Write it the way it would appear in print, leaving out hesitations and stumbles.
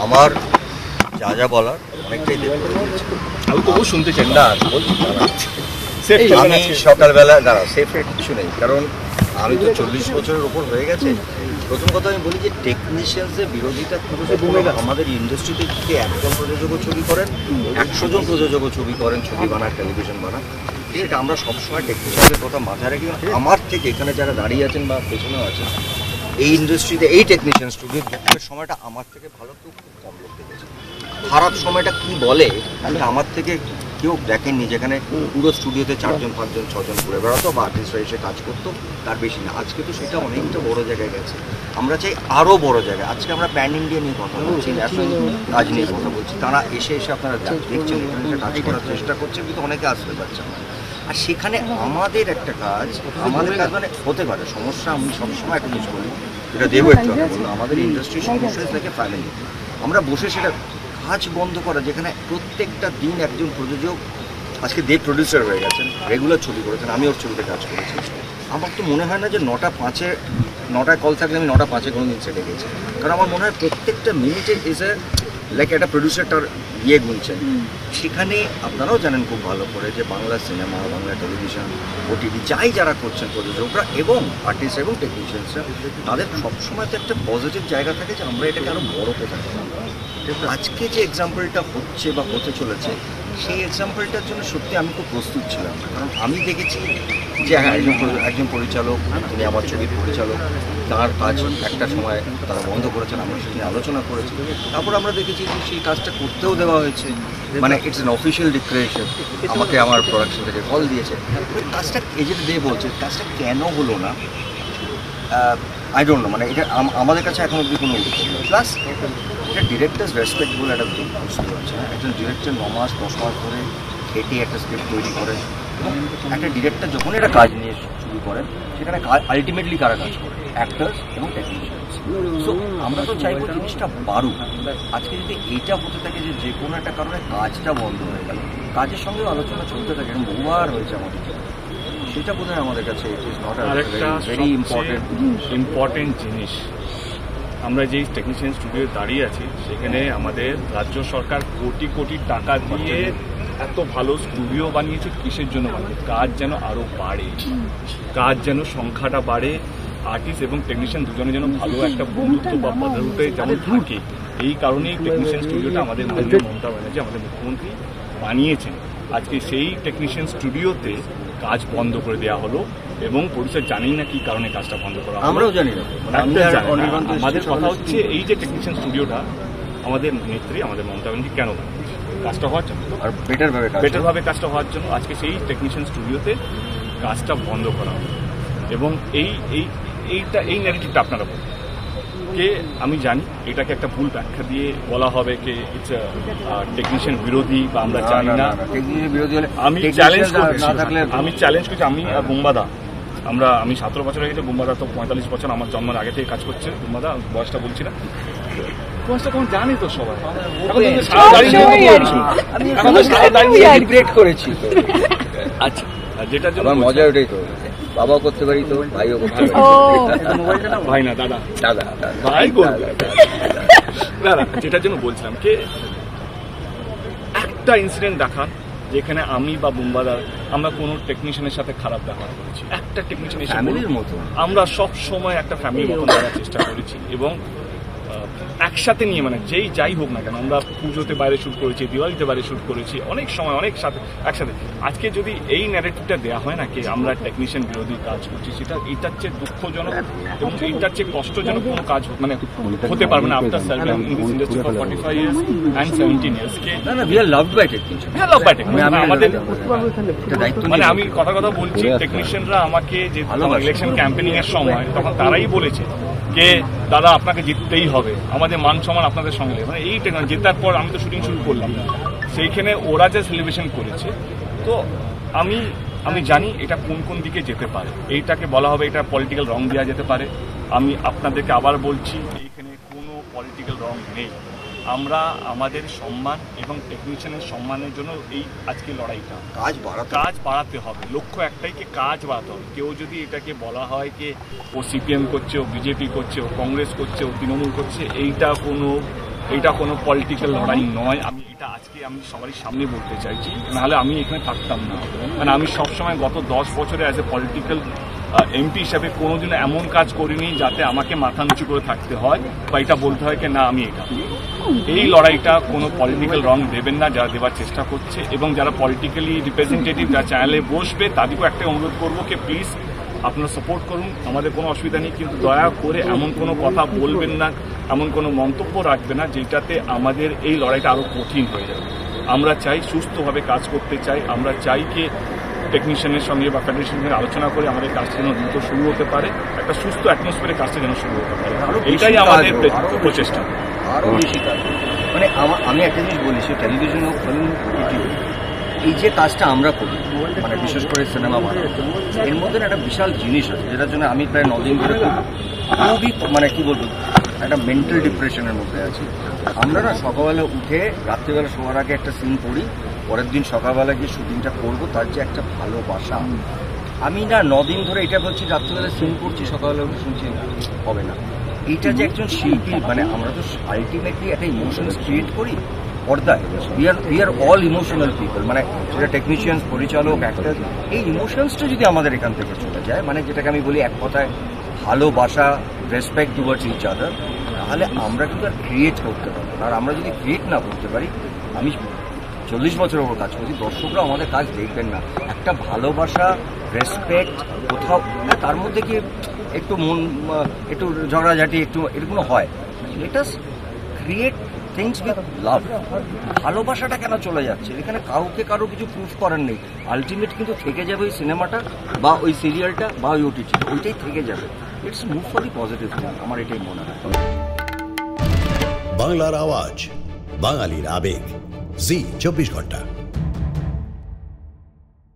আমার যা যা বলার অনেকটাই দেব করে দিয়েছে। আমি তবু শুনতে চাই না বলছি আমি সকালবেলা দাঁড়া সেফের কিছু নেই, কারণ আমি তো 40 বছরের ওপর হয়ে গেছে। প্রথম কথা আমি বলি যে টেকনিশিয়ানসদের বিরোধিতা করে আমাদের ইন্ডাস্ট্রিতে যদি একজন প্রযোজকও ছবি করেন, 100 জন প্রযোজকও ছবি করেন, ছবি বানান, টেলিভিশন বানান, সেটা আমরা সবসময় টেকনিশিয়ানদের কথা মাথায় রাখি। আমার থেকে এখানে যারা দাঁড়িয়ে আছেন বা পেছনেও আছেন এই ইন্ডাস্ট্রিতে, এই টেকনিশিয়ান স্টুডিওর দুঃখের সময়টা আমার থেকে ভালো কেউ খুব কম লোক দেখেছে। খারাপ সময়টা কি বলে আমি আমার থেকে কেউ দেখেননি, যেখানে পুরো স্টুডিওতে 4 জন 5 জন 6 জন ঘুরে বেড়াতো বা আর্টিস্টরা এসে কাজ করতো, তার বেশি না। আজকে তো সেটা অনেকটা বড় জায়গায় গেছে, আমরা চাই আরও বড় জায়গায়। আজকে আমরা প্যান ইন্ডিয়া নিয়ে কথা বলছি, ন্যাশনাল কাজ নিয়ে কথা বলছি। তারা এসে আপনারা দেখছেন এখানে কাজ করার চেষ্টা করছে, কিন্তু অনেকে আসতে পারছে না। আর সেখানে আমাদের একটা কাজ, আমাদের কাজ মানে হতে পারে সমস্যা। আমি সবসময় একটা কিছু বলি, এটা দেবো একটু বললো, আমাদের ইন্ডাস্ট্রির সমস্যা থেকে ফ্যামিলি। আমরা বসে সেটা কাজ বন্ধ করা, যেখানে প্রত্যেকটা দিন একজন প্রযোজক, আজকে দেব প্রডিউসার হয়ে গেছেন, রেগুলার ছবি করেছেন, আমি ওর ছবিতে কাজ করেছি। আমার তো মনে হয় না যে 9টায় কল থাকলে আমি 9:05 কোনো দিন সেটে গেছি, কারণ আমার মনে হয় প্রত্যেকটা মিনিটে এসে লাইক একটা প্রডিউসারটার ইয়ে গুনছেন। সেখানে আপনারাও জানেন খুব ভালো করে যে Bangla cinema, Bangla television, OTT যাই যারা করছেন প্রযোজকরা এবং আর্টিস্ট এবং টেকনিশিয়ানসরা, তাদের সবসময় তো একটা পজিটিভ জায়গা থাকে যে আমরা এটাকে আরও বড় কোথায় করবো। আজকে যে এক্সাম্পলটা হচ্ছে বা হতে চলেছে, সেই এক্সাম্পলটার জন্য সত্যি আমি খুব প্রস্তুত ছিলাম না। কারণ আমি দেখেছি যে হ্যাঁ একজন পরিচালক, তিনি আমার ছবির পরিচালক, তার কাজ একটা সময় তারা বন্ধ করেছেন, আমরা সেটা নিয়ে আলোচনা করেছি। তারপর আমরা দেখেছি যে সেই কাজটা করতেও দেওয়া হয়েছে, মানে ইটস অ্যান অফিসিয়াল ডিক্লারেশন। আমাকে আমার প্রোডাকশন থেকে কল দিয়েছে, ওই কাজটা এজেন্ট দিয়ে বলছে কাজটা কেন হলো না, আই ডোন্ট নো। মানে এটা আমাদের কাছে এখন অব্দি কোনো উত্তর নেই। প্লাস এটা ডিরেক্টার্স রেসপেক্ট বলে একটা বস্তু আছে। একজন ডিরেক্টর 9 মাস 10 মাস ধরে খেটে একটা স্ক্রিপ্ট তৈরি করে, এবং একটা ডিরেক্টর যখন একটা কাজ নিয়ে শুরু করেন, সেখানে আলটিমেটলি কারা কাজ করে, অ্যাক্টার্স এবং টেকনিশিয়ানস। সো আমরা তো চাইবো জিনিসটা বাড়ুক। আজকে যদি এইটা হতে থাকে যে কোনো একটা কারণে কাজটা বন্ধ হয়ে গেল, কাজের সঙ্গে আলোচনা চলতে থাকে, বহুবার হয়েছে আমাদের, সেটা বোধহয় আমাদের কাছে it is not very important জিনিস। আমরা যেই টেকনিশিয়ান স্টুডিও দাঁড়িয়ে আছি, সেখানে আমাদের রাজ্য সরকার কোটি কোটি টাকা দিয়ে এত ভালো স্টুডিও বানিয়েছে। কিসের জন্য বানিয়েছে? কাজ যেন আরও বাড়ে, কাজ যেন সংখ্যাটা বাড়ে, আর্টিস্ট এবং টেকনিশিয়ান দুজনে যেন ভালো একটা বন্ধুত্ব বা ব্রাদারহুডে যেমন থাকে। এই কারণেই টেকনিশিয়ান স্টুডিওটা আমাদের মাননীয় মমতা ব্যানার্জি, আমাদের মুখ্যমন্ত্রী বানিয়েছেন। আজকে সেই টেকনিশিয়ান স্টুডিওতে কাজ বন্ধ করে দেওয়া হলো, এবং পরিষদ জানেই না কি কারণে কাজটা বন্ধ করা, আমরাও জানি না। আমাদের কথা হচ্ছে এই যে টেকনিশিয়ান স্টুডিওটা আমাদের নেত্রী, আমাদের মমতা ব্যানার্জি কেন কাজটা হওয়ার জন্য, আর বেটারভাবে কাজটা হওয়ার জন্য আজকে সেই টেকনিশিয়ান স্টুডিওতে কাজটা বন্ধ করা হবে। এবং এই ন্যারেটিভটা আপনারা বলুন কে, আমি জানি এটাকে একটা ভুল ব্যাখ্যা দিয়ে বলা হবে যে ইটস টেকনিশিয়ান বিরোধী বা আমরা জানি না। আমি চ্যালেঞ্জ করছি, আমি আর বুম্বাদা, আমি 17 বছর হয়ে গেছে, বুম্বাদা তো 45 বছর, আমার জন্মের আগে থেকে কাজ করছে। বুম্বাদা বয়সটা বলছি না, বয়সটা তখন জানি তো সবাই, করেছি। আচ্ছা, যেটার জন্য মজা ওটাই তো, বাবাও করতে পারি তো ভাইও করতে পারি। ভাই না দাদা, ভাই দাদা। যেটার জন্য বলছিলাম যে একটা ইনসিডেন্ট দেখান যেখানে আমি বা বুম্বাদার আমরা কোনো টেকনিশিয়ানের সাথে খারাপ ব্যবহার করেছি। একটা টেকনিশিয়ান ফ্যামিলির মতো, আমরা সব সময় একটা ফ্যামিলির মতো করার চেষ্টা করেছি, এবং একসাথে নিয়ে, মানে যাই হোক না কেন, আমরা পুজোতে বাইরে শ্যুট করেছি, দিওয়ালিতে বাইরে শ্যুট করেছি, অনেক সময় অনেক সাথে একসাথে। আজকে যদি এই ন্যারেটিভটা দেওয়া হয় না কি আমরা টেকনিশিয়ান বিরোধী কাজ করছি, এটার চেয়ে দুঃখজনক এবং এইটার চেয়ে কষ্টজনক কোনো কাজ মানে হতে পারবে না। After serving in this industry for 45 years and 17 years কে we are loved by technician, আমাদের মানে আমি কথা বলছি, টেকনিশিয়ানরা আমাকে যে ইলেকশন ক্যাম্পেনিং এর সময় তখন তারাই বলেছে যে দাদা আপনাকে জিততেই হবে, আমাদের মান সম্মান আপনাদের সঙ্গে। মানে এই জেতার পর আমি তো শুটিং শুরু করলাম, সেইখানে ওরা যে সেলিব্রেশন করেছে, তো আমি জানি এটা কোন দিকে যেতে পারে। এইটাকে বলা হবে এটা পলিটিক্যাল রং দেওয়া যেতে পারে। আমি আপনাদেরকে আবার বলছি, এইখানে কোনো পলিটিক্যাল রং নেই। আমরা আমাদের সম্মান এবং টেকনিশিয়ানের সম্মানের জন্য এই আজকে লড়াইটা, কাজ বাড়াতে হবে। লক্ষ্য একটাই, কি কাজ বাড়াতে হবে। কেউ যদি এটাকে বলা হয় যে ও সিপিএম করছে, ও বিজেপি করছে, ও কংগ্রেস করছে, ও তৃণমূল করছে, এইটা কোনো এটা কোনো পলিটিক্যাল লড়াই নয়। আমি এটা আজকে আমি সবারই সামনে বলতে চাইছি, নাহলে আমি এখানে থাকতাম না। মানে আমি সবসময় গত 10 বছরে অ্যাজ এ পলিটিক্যাল এমপি হিসাবে কোনোদিনও এমন কাজ করিনি যাতে আমাকে মাথা নিচু করে থাকতে হয় বা এটা বলতে হয় কি না আমি এটা। এই লড়াইটা কোনো পলিটিক্যাল রং দেবেন না যারা দেওয়ার চেষ্টা করছে, এবং যারা পলিটিক্যালি রিপ্রেজেন্টেটিভ যারা চ্যানেলে বসবে তাদেরকেও একটা অনুরোধ করবো কি প্লিজ আপনারা সাপোর্ট করুন, আমাদের কোনো অসুবিধা নেই, কিন্তু দয়া করে এমন কোনো কথা বলবেন না, এমন কোনো মন্তব্য রাখবেন না যেটাতে আমাদের এই লড়াইটা আরও কঠিন হয়ে যাবে। আমরা চাই সুস্থভাবে কাজ করতে চাই, আমরা চাই কি টেকনিশিয়ানের সঙ্গে বা ফেডারেশনের সঙ্গে আলোচনা করে আমাদের কাজটা যেন দ্রুত শুরু হতে পারে, একটা সুস্থ অ্যাটমসফিয়ারে কাজটা যেন শুরু হতে পারে। এটাই আমাদের প্রচেষ্টা। আরও বেশি কাজ মানে আমি একটা জিনিস বলি, সে টেলিভিশন হোক, ফিল্ম, টিভি, এই যে কাজটা আমরা করি মানে বিশেষ করে সিনেমা বানানো, এর মধ্যে একটা বিশাল জিনিস আছে যেটার জন্য আমি প্রায় 9 দিন ধরে খুবই মানে কি বলবো একটা মেন্টাল ডিপ্রেশনের মধ্যে আছি। আমরা না সকালবেলা উঠে রাত্রিবেলা শোয়ার আগে একটা সিন করি, পরের দিন সকালবেলা গিয়ে শুটিংটা করবো, তার যে একটা ভালোবাসা। আমি না 9 দিন ধরে এটা বলছি, রাত্রিবেলা সিন করছি, সকালবেলা উঠে শুনছি হবে না। এইটা যে একজন শিল্পী মানে আমরা তো আলটিমেটলি একটা ইমোশনস ক্রিয়েট করি পর্দায়। We are all emotional people, মানে সেটা টেকনিশিয়ানস, পরিচালক, অ্যাক্টর, এই ইমোশনসটা যদি আমাদের এখান থেকে চলে যায়, মানে যেটাকে আমি বলি এক কথায় ভালোবাসা, রেসপেক্ট টুয়ার্ডস ইচ আদার, তাহলে আমরা কিন্তু আর ক্রিয়েট করতে পারবো না। আর আমরা যদি ক্রিয়েট না করতে পারি, আমি 40 বছরের ওপর কাজ করছি, দর্শকরা আমাদের কাজ দেখবেন না। একটা ভালোবাসা, রেসপেক্ট কোথাও তার মধ্যে কি একটু মন একটু ঝগড়াঝাটি একটু এরকম হয়, let us create things with love. ভালোবাসাটা কেন চলে যাচ্ছে? এখানে কাউকে কারো কিছু প্রুফ করার নেই, আলটিমেট কিন্তু থেকে যাবে ওই সিনেমাটা বা ওই সিরিয়ালটা বা ওই ওটিটি, ওইটাই থেকে যাবে। It's move for the positive, আমার এটাই মনে হয়। বাংলার আওয়াজ, বাঙালির আবেগ, জি 24 ঘন্টা।